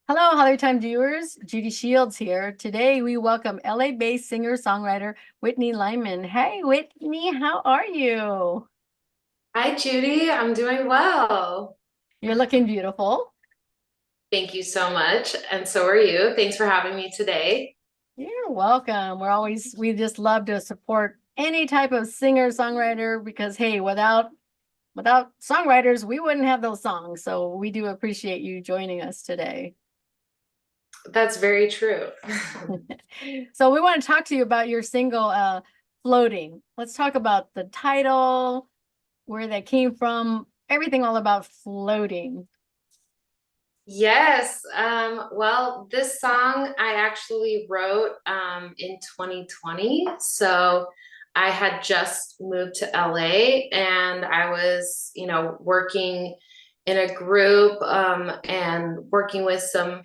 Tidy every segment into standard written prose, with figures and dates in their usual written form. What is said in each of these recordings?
Hello, Hollywood Time viewers. Judy Shields here. Today we welcome LA-based singer-songwriter Whitney Lyman. Hey, Whitney, how are you? Hi, Judy. I'm doing well. You're looking beautiful. Thank you so much. And so are you. Thanks for having me today. You're welcome. We just love to support any type of singer-songwriter because hey, without songwriters, we wouldn't have those songs. So we do appreciate you joining us today. That's very true. So we want to talk to you about your single Floating. Let's talk about the title, where that came from, everything all about floating. Yes. Well, this song I actually wrote in 2020. So I had just moved to LA and I was, working in a group and working with some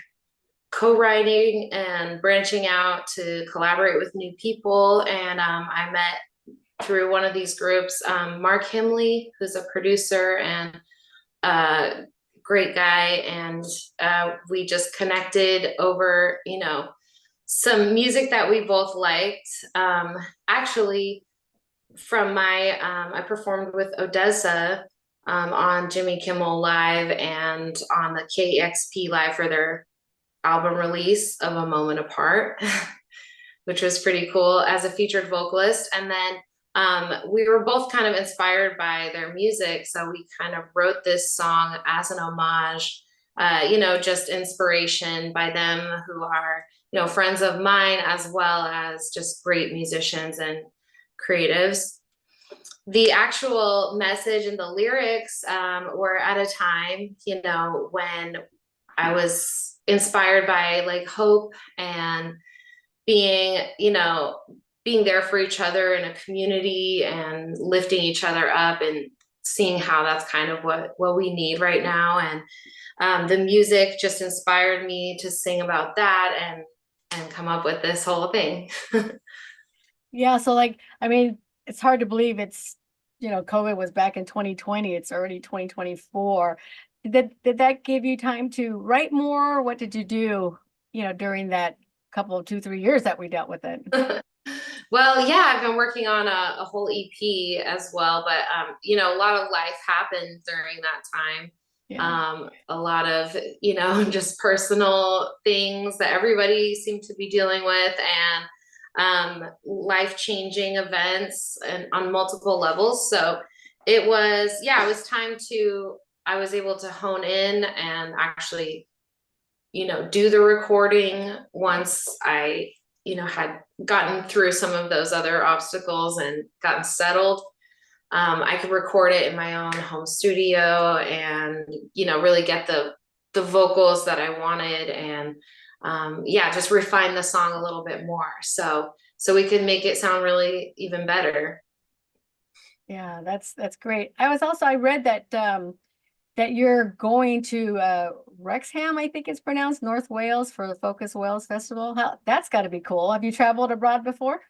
co-writing and branching out to collaborate with new people. And I met through one of these groups, Mark Himley, who's a producer and great guy. And we just connected over, some music that we both liked. Actually, I performed with Odessa on Jimmy Kimmel Live and on the KEXP Live for their album release of A Moment Apart, which was pretty cool as a featured vocalist. And then we were both kind of inspired by their music. So we kind of wrote this song as an homage, just inspiration by them who are, friends of mine, as well as just great musicians and creatives. The actual message and the lyrics were at a time, when I was inspired by like hope and being, being there for each other in a community and lifting each other up and seeing how that's kind of what we need right now. And the music just inspired me to sing about that and come up with this whole thing. Yeah, so it's hard to believe COVID was back in 2020. It's already 2024. Did that give you time to write more? What did you do, during that couple of 2, 3 years that we dealt with it? Well, yeah, I've been working on a whole EP as well, but a lot of life happened during that time. Yeah. A lot of, just personal things that everybody seemed to be dealing with and life-changing events and on multiple levels. So it was time to I was able to hone in and actually, do the recording once I had gotten through some of those other obstacles and gotten settled. I could record it in my own home studio and, really get the vocals that I wanted and just refine the song a little bit more. So we could make it sound really even better. Yeah, that's great. I read that you're going to Wrexham, I think it's pronounced, North Wales for the Focus Wales Festival. That's got to be cool. Have you traveled abroad before?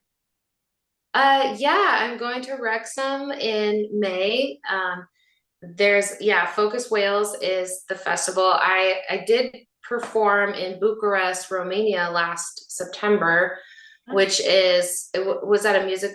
Yeah, I'm going to Wrexham in May. Focus Wales is the festival. I did perform in Bucharest, Romania last September, was at a music,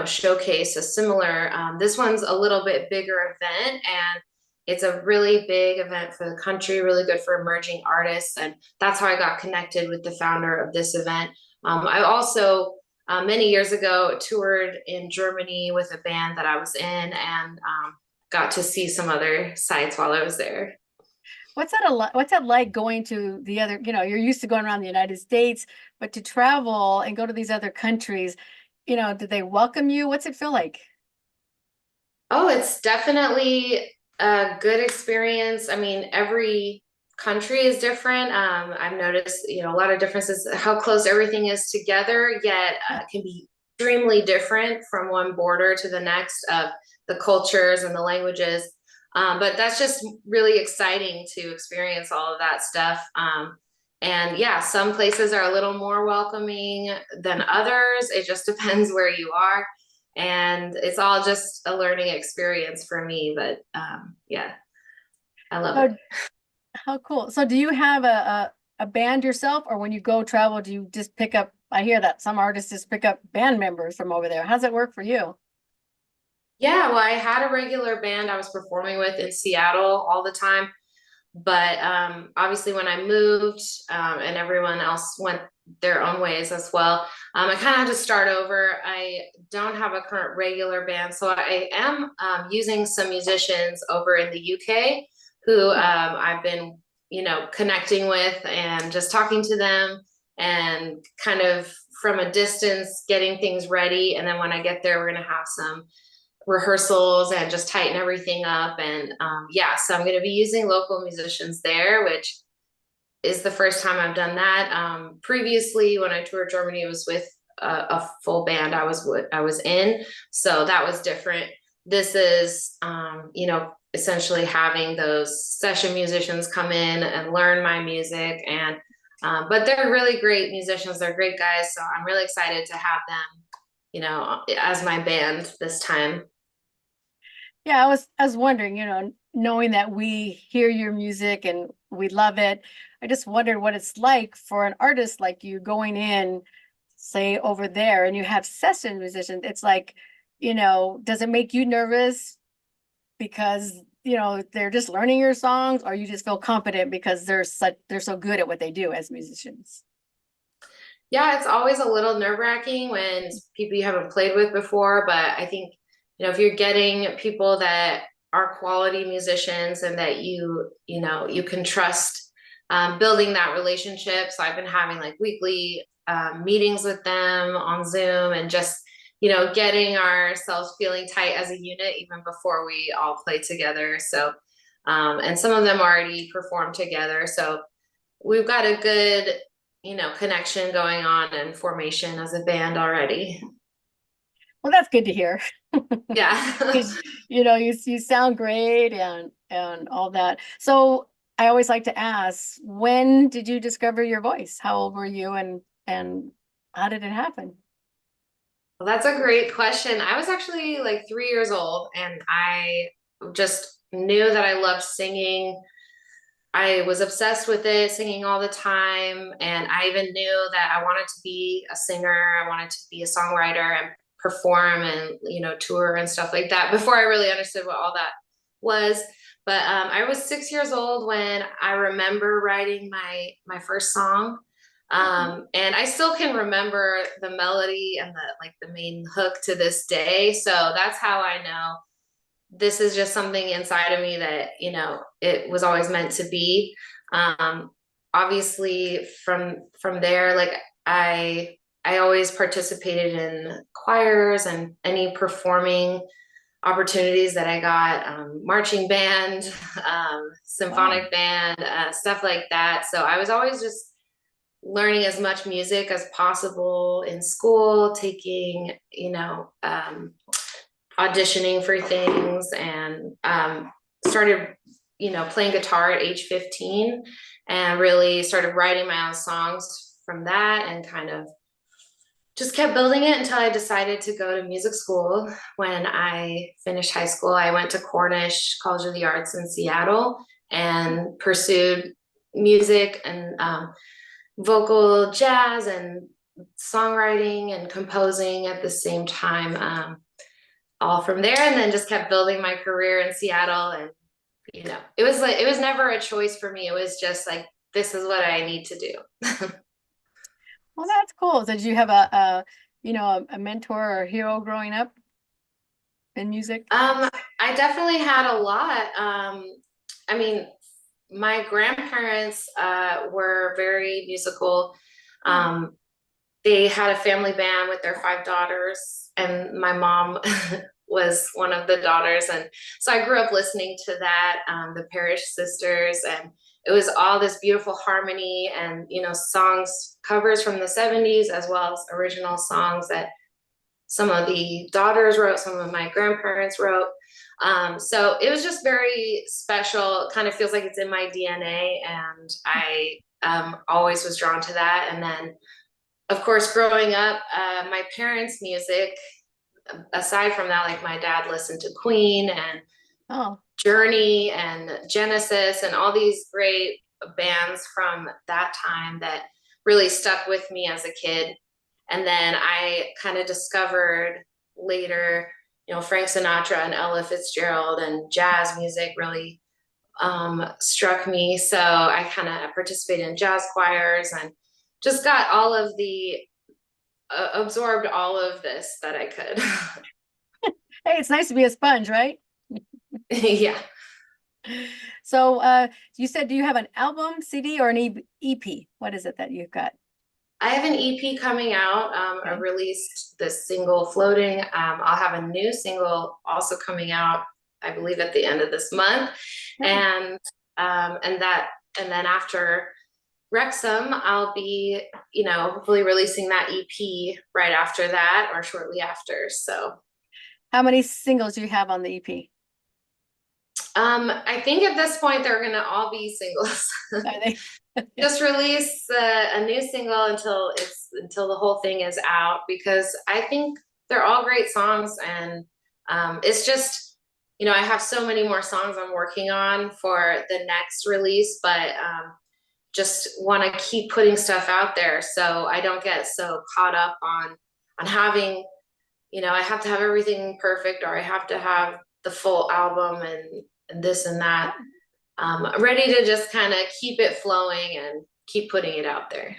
showcase, a similar, this one's a little bit bigger event and it's a really big event for the country, really good for emerging artists. And that's how I got connected with the founder of this event. I also, many years ago, toured in Germany with a band that I was in and got to see some other sites while I was there. What's that like going to the other, you're used to going around the United States, but to travel and go to these other countries, did they welcome you? What's it feel like? Oh, it's definitely a good experience. I mean, every country is different. I've noticed, a lot of differences, how close everything is together, yet can be extremely different from one border to the next of the cultures and the languages. But that's just really exciting to experience all of that stuff. And yeah, some places are a little more welcoming than others. It just depends where you are. And it's all just a learning experience for me. But yeah, I love it. Oh, how cool. So do you have a band yourself, or when you go travel, do you just pick up? I hear that some artists just pick up band members from over there. How's it work for you? Yeah, well, I had a regular band I was performing with in Seattle all the time. But obviously, when I moved and everyone else went their own ways as well, I kind of had to start over. I don't have a current regular band, so I am using some musicians over in the UK who I've been, connecting with and just talking to them and kind of from a distance getting things ready. And then when I get there, we're going to have some rehearsals and just tighten everything up. And yeah, so I'm going to be using local musicians there, which is the first time I've done that. Previously, when I toured Germany, it was with a full band I was in, so that was different. This is, essentially having those session musicians come in and learn my music, and but they're really great musicians. They're great guys, so I'm really excited to have them, as my band this time. Yeah, I was wondering, knowing that we hear your music and we love it, I just wondered what it's like for an artist like you going in, say over there, and you have session musicians. It's like, does it make you nervous because, they're just learning your songs, or you just feel confident because they're so good at what they do as musicians? Yeah, it's always a little nerve-wracking when it's people you haven't played with before, but I think, if you're getting people that are quality musicians and that you can trust, building that relationship. So I've been having like weekly meetings with them on Zoom and just, getting ourselves feeling tight as a unit even before we all play together. So, and some of them already perform together. So we've got a good, connection going on and formation as a band already. Well, that's good to hear. Yeah. Because you sound great and all that. So I always like to ask, when did you discover your voice? How old were you and how did it happen? Well, that's a great question. I was actually like 3 years old and I just knew that I loved singing. I was obsessed with it, singing all the time. And I even knew that I wanted to be a singer. I wanted to be a songwriter and perform and, tour and stuff like that before I really understood what all that was. But I was 6 years old when I remember writing my first song. And I still can remember the melody and the main hook to this day. So that's how I know this is just something inside of me that it was always meant to be. um Obviously from there, like I always participated in choirs and any performing opportunities that I got, marching band, Wow. symphonic band, stuff like that. So I was always just learning as much music as possible in school, taking, auditioning for things, and started, playing guitar at age 15 and really started writing my own songs from that and kind of just kept building it until I decided to go to music school. When I finished high school, I went to Cornish College of the Arts in Seattle and pursued music and vocal jazz and songwriting and composing at the same time. All from there, and then just kept building my career in Seattle. And it was never a choice for me. It was just like, this is what I need to do. Well, that's cool. Did you have a mentor or hero growing up in music? I definitely had a lot. I mean, my grandparents were very musical. Oh, Um, they had a family band with their 5 daughters, and my mom was one of the daughters. And so I grew up listening to that, the Parish Sisters, and it was all this beautiful harmony and, songs, covers from the 70s, as well as original songs that some of the daughters wrote, some of my grandparents wrote. So it was just very special. It kind of feels like it's in my DNA, and I always was drawn to that. And then, of course, growing up, my parents' music, aside from that, like my dad listened to Queen and oh, Journey and Genesis and all these great bands from that time that really stuck with me as a kid. And then I kind of discovered later, Frank Sinatra and Ella Fitzgerald and jazz music really struck me. So I kind of participated in jazz choirs and just got all of the absorbed all of this that I could. Hey, it's nice to be a sponge, right? Yeah. So you said, do you have an album, CD, or an EP? What is it that you've got? I have an EP coming out. I Okay. released the single Floating. I'll have a new single also coming out, I believe at the end of this month. Nice. And then after Wrexham, I'll be, hopefully releasing that EP right after that or shortly after. So How many singles do you have on the EP? I think at this point they're gonna all be singles. Are they? Just release a new single until the whole thing is out, because I think they're all great songs, and it's just, I have so many more songs I'm working on for the next release, but just want to keep putting stuff out there so I don't get so caught up on having, I have to have everything perfect, or I have to have the full album and this and that. I'm ready to just kind of keep it flowing and keep putting it out there.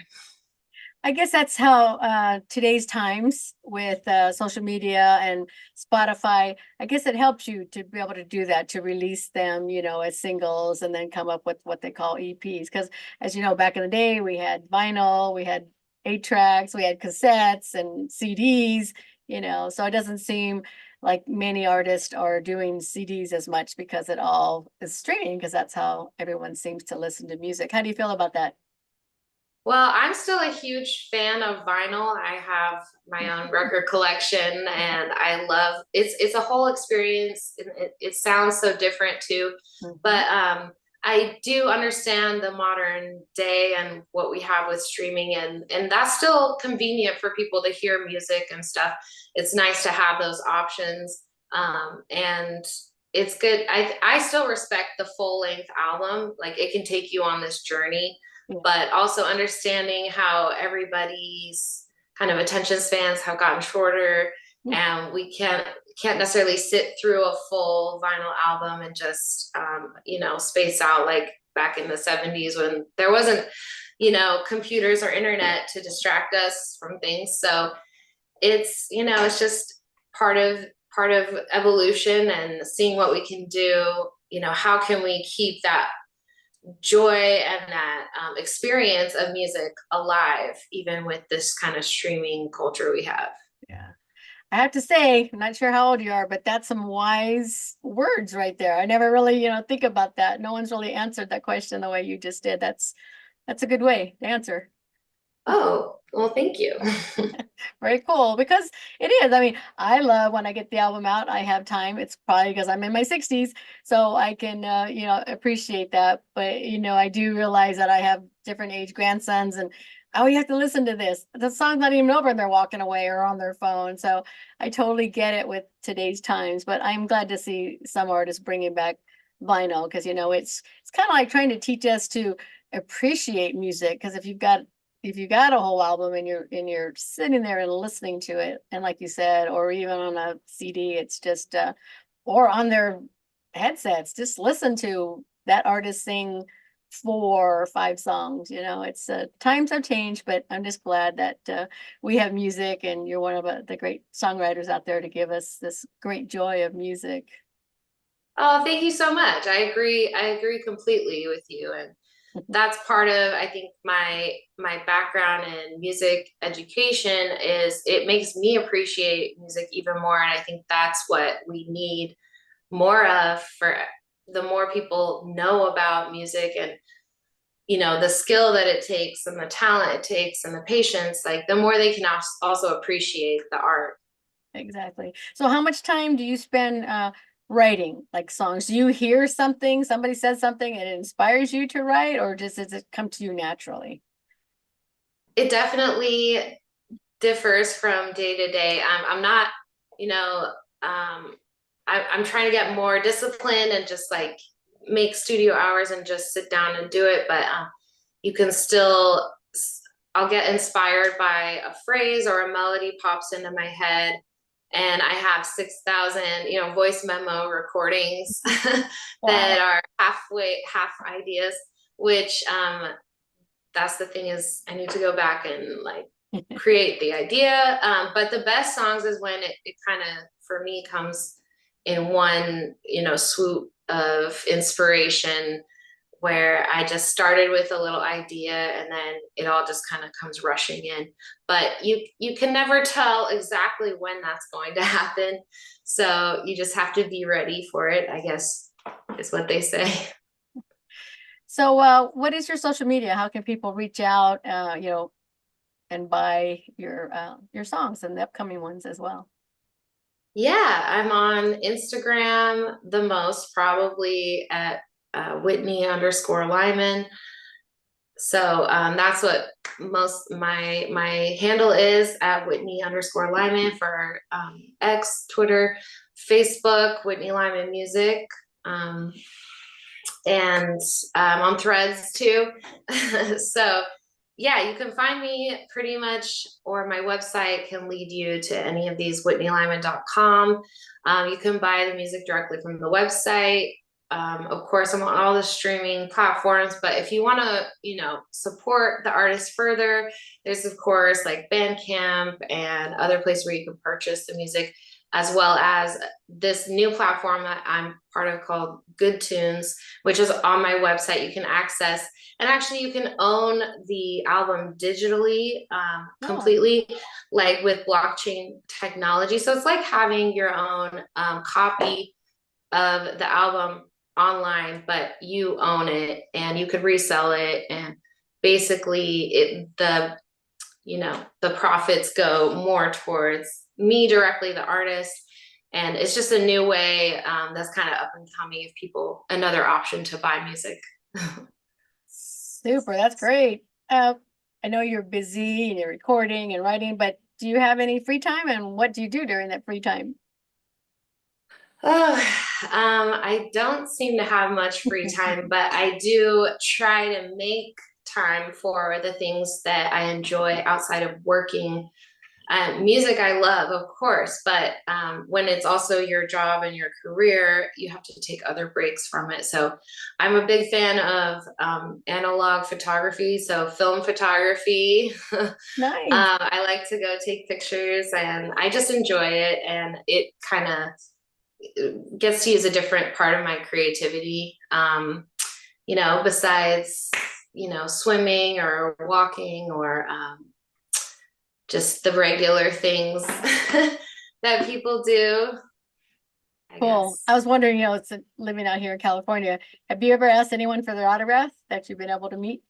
I guess that's how today's times with social media and Spotify, I guess it helps you to be able to do that, to release them, as singles and then come up with what they call EPs. Because as you know, back in the day, we had vinyl, we had 8 tracks, we had cassettes and CDs, so it doesn't seem like many artists are doing CDs as much because it all is streaming, because that's how everyone seems to listen to music. How do you feel about that? Well, I'm still a huge fan of vinyl. I have my own record collection, and I love it's a whole experience. It sounds so different too, Mhm. but I do understand the modern day and what we have with streaming, and that's still convenient for people to hear music and stuff. It's nice to have those options, and it's good. I still respect the full length album. Like, it can take you on this journey, Yeah. but also understanding how everybody's kind of attention spans have gotten shorter, and we can't necessarily sit through a full vinyl album and just space out like back in the 70s when there wasn't computers or internet to distract us from things. So it's just part of evolution and seeing what we can do. How can we keep that joy and that experience of music alive, even with this kind of streaming culture we have. Yeah. I have to say, I'm not sure how old you are, but that's some wise words right there. I never really, think about that. No one's really answered that question the way you just did. That's a good way to answer. Oh, well, thank you. Very cool, because it is. I mean, I love when I get the album out, I have time. It's probably because I'm in my 60s, so I can, appreciate that. But, I do realize that I have different age grandsons, and oh, you have to listen to this. The song's not even over and they're walking away or on their phone. So I totally get it with today's times, but I'm glad to see some artists bringing back vinyl, because, it's kind of like trying to teach us to appreciate music. Because if you got a whole album and you're sitting there and listening to it, and like you said, or even on a CD, it's just or on their headsets, just listen to that artist sing 4 or 5 songs. It's times have changed, but I'm just glad that we have music, and you're one of the great songwriters out there to give us this great joy of music. Oh, thank you so much. I agree completely with you. And that's part of, I think, my background in music education is it makes me appreciate music even more. And I think that's what we need more of, for the more people know about music, and the skill that it takes and the talent it takes and the patience, like the more they can also appreciate the art. Exactly. So how much time do you spend writing like songs? Do you hear something, somebody says something and it inspires you to write, or just does it come to you naturally? It definitely differs from day to day. I'm not, you know, I'm trying to get more disciplined and just like, make studio hours and just sit down and do it, but you can still, I'll get inspired by a phrase or a melody pops into my head. And I have 6,000, voice memo recordings Wow. that are half ideas, which that's the thing is I need to go back and like create the idea. But the best songs is when it kind of, for me, comes in one, swoop of inspiration where I just started with a little idea and then it all just kind of comes rushing in. But you can never tell exactly when that's going to happen. So you just have to be ready for it, I guess is what they say. So, what is your social media? How can people reach out, and buy your songs and the upcoming ones as well? Yeah, I'm on Instagram the most, probably at Whitney_Lyman. So that's what most my handle is, at Whitney_Lyman, for X, Twitter, Facebook, Whitney Lyman Music, um, and on Threads too. So yeah, you can find me pretty much, or my website can lead you to any of these, whitneylyman.com. You can buy the music directly from the website. Of course, I'm on all the streaming platforms, but if you want to, support the artist further, there's of course like Bandcamp and other places where you can purchase the music, as well as this new platform that I'm part of called Good Tunes, which is on my website. You can access, and actually you can own the album digitally, Oh, completely, like with blockchain technology. So it's like having your own copy of the album online, but you own it and you could resell it. And basically the profits go more towards me directly, the artist. And it's just a new way, that's kind of up and coming, of people, another option to buy music. super. That's great. I know you're busy and you're recording and writing, but do you have any free time, and what do you do during that free time? Oh, I don't seem to have much free time, but I do try to make time for the things that I enjoy outside of working. Music I love, of course, but when it's also your job and your career, you have to take other breaks from it. So I'm a big fan of analog photography, so film photography. Nice. I like to go take pictures and I just enjoy it. And it kind of gets to use a different part of my creativity, besides, swimming or walking, or just the regular things that people do, I Cool. guess. I was wondering, it's living out here in California. Have you ever asked anyone for their autograph that you've been able to meet?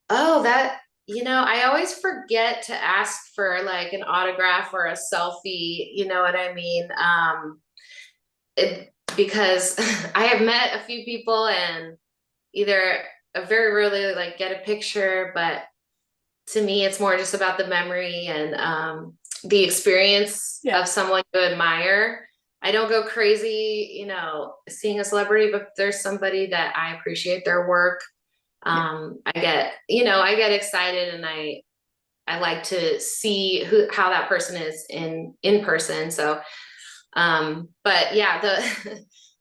Oh, I always forget to ask for like an autograph or a selfie, you know what I mean? Because I have met a few people and either very rarely like get a picture, but to me, it's more just about the memory and the experience Yeah. of someone you admire. I don't go crazy, seeing a celebrity, but if there's somebody that I appreciate their work, Yeah. I get excited, and I like to see how that person is in person. So, but yeah,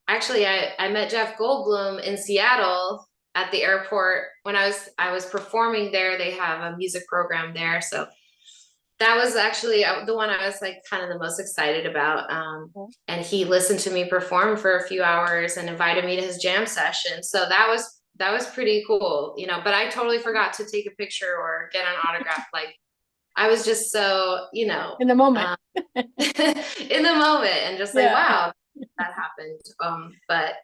actually I met Jeff Goldblum in Seattle at the airport when I was performing there. They have a music program there, so that was actually the one I was like kind of the most excited about. And he listened to me perform for a few hours and invited me to his jam session. So that was pretty cool, but I totally forgot to take a picture or get an autograph. Like I was just so, In the moment. um, in the moment, and just like, Yeah. wow, that happened. But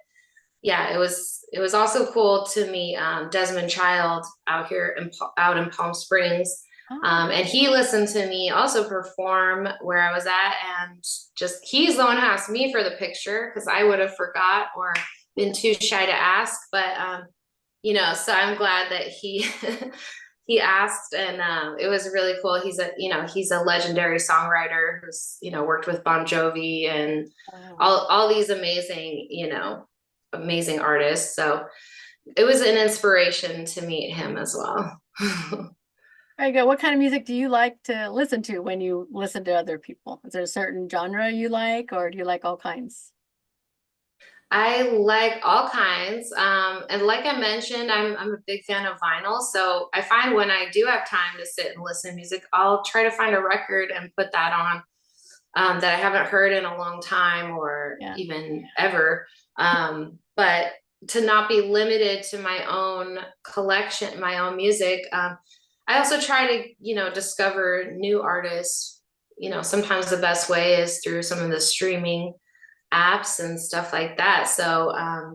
yeah, it was also cool to meet Desmond Child out in Palm Springs. Oh, And he listened to me also perform where I was at, and just he's the one who asked me for the picture because I would have forgot or been too shy to ask. But so I'm glad that he he asked, and it was really cool. He's a legendary songwriter who's worked with Bon Jovi and wow. all these amazing amazing artist. So it was an inspiration to meet him as well. Very good. What kind of music do you like to listen to when you listen to other people? Is there a certain genre you like, or do you like all kinds? I like all kinds. And like I mentioned, I'm a big fan of vinyl. So I find when I do have time to sit and listen to music, I'll try to find a record and put that on that I haven't heard in a long time or Yeah. even ever. But to not be limited to my own collection, my own music, I also try to, discover new artists. Sometimes the best way is through some of the streaming apps and stuff like that. So, I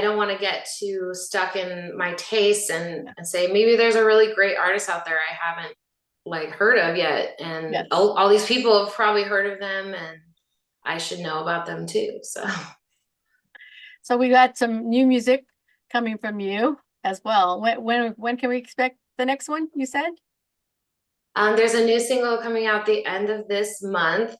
don't want to get too stuck in my tastes and say maybe there's a really great artist out there I haven't like heard of yet. And Yes. all these people have probably heard of them and I should know about them too. So So we got some new music coming from you as well. When can we expect the next one, you said? there's a new single coming out the end of this month.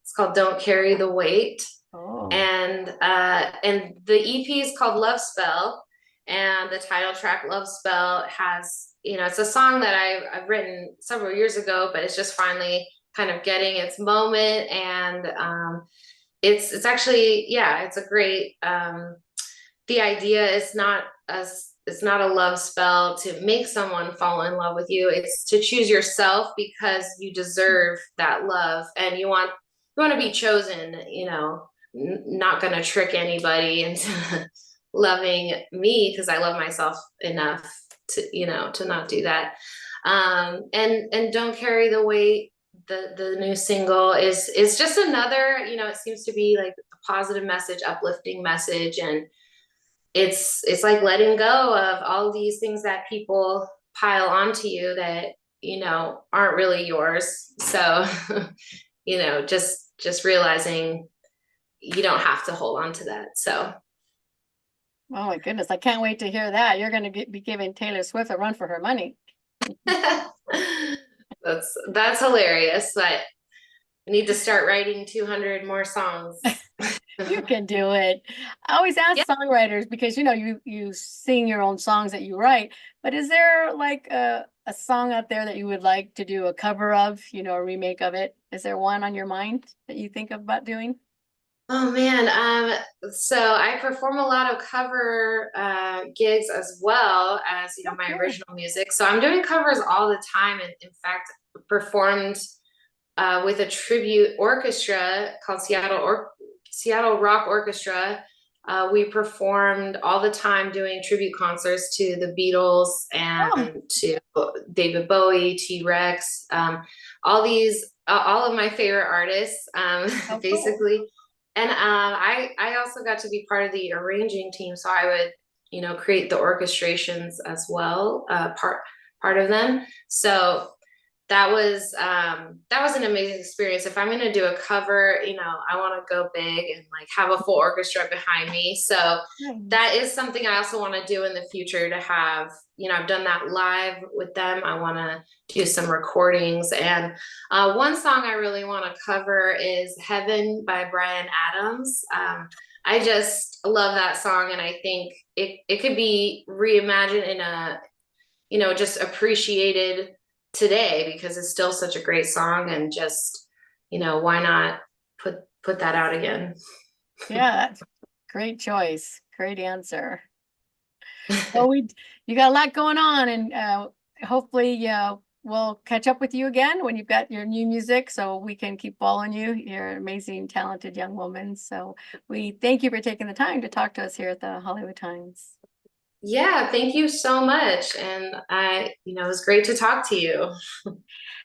It's called Don't Carry the Weight. Oh, And the EP is called Love Spell, and the title track Love Spell has, it's a song that I've written several years ago, but it's just finally kind of getting its moment. And it's actually, yeah, it's a great the idea is not it's not a love spell to make someone fall in love with you. It's to choose yourself because you deserve that love and you want to be chosen, not going to trick anybody into loving me because I love myself enough to not do that. And don't carry the weight. The new single is just another, it seems to be like a positive message, uplifting message, and it's like letting go of all these things that people pile onto you that aren't really yours. So just realizing you don't have to hold on to that. So oh my goodness. I can't wait to hear that. You're going to be giving Taylor Swift a run for her money. that's hilarious, but I need to start writing 200 more songs. You can do it. I always Yeah. ask songwriters because you sing your own songs that you write, but is there like a song out there that you would like to do a cover of, a remake of it? Is there one on your mind that you think about doing? Oh man, so I perform a lot of cover gigs as well as Oh, my cool. original music. So I'm doing covers all the time, and in fact, performed with a tribute orchestra called Seattle Rock Orchestra. We performed all the time doing tribute concerts to the Beatles Oh, and to David Bowie, T-Rex, all of my favorite artists, how cool. basically. And I also got to be part of the arranging team, so I would create the orchestrations as well, part of them. So that was an amazing experience. If I'm gonna do a cover, I want to go big and like have a full orchestra behind me. So Nice. that is something I also want to do in the future to have, I've done that live with them. I want to do some recordings. And one song I really want to cover is Heaven by Brian Adams. I just love that song, and I think it could be reimagined in a, just appreciated today because it's still such a great song, and just, why not put that out again? Yeah, that's great choice. Great answer. Well, you got a lot going on, and hopefully we'll catch up with you again when you've got your new music so we can keep following you. You're an amazing, talented young woman. So we thank you for taking the time to talk to us here at the Hollywood Times. Yeah, thank you so much. And it was great to talk to you.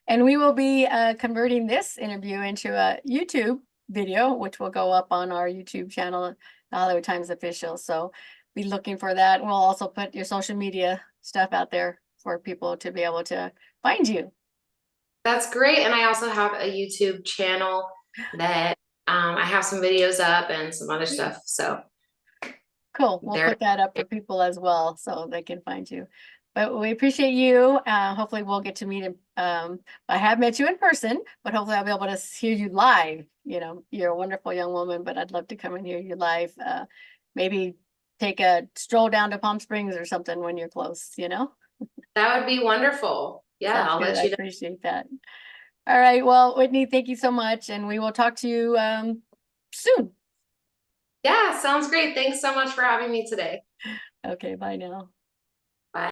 And we will be converting this interview into a YouTube video, which will go up on our YouTube channel, the Hollywood Times Official. So be looking for that. We'll also put your social media stuff out there for people to be able to find you. That's great. And I also have a YouTube channel that I have some videos up and some other stuff. So Cool. We'll there. put that up for people as well so they can find you. But we appreciate you. Hopefully we'll get to meet him. I have met you in person, but hopefully I'll be able to hear you live. You know, you're a wonderful young woman, but I'd love to come and hear you live. Maybe take a stroll down to Palm Springs or something when you're close, you know? That would be wonderful. Yeah, Sounds I'll good. I let you know. appreciate that. All right. Well, Whitney, thank you so much. And we will talk to you soon. Yeah, sounds great. Thanks so much for having me today. Okay, bye now.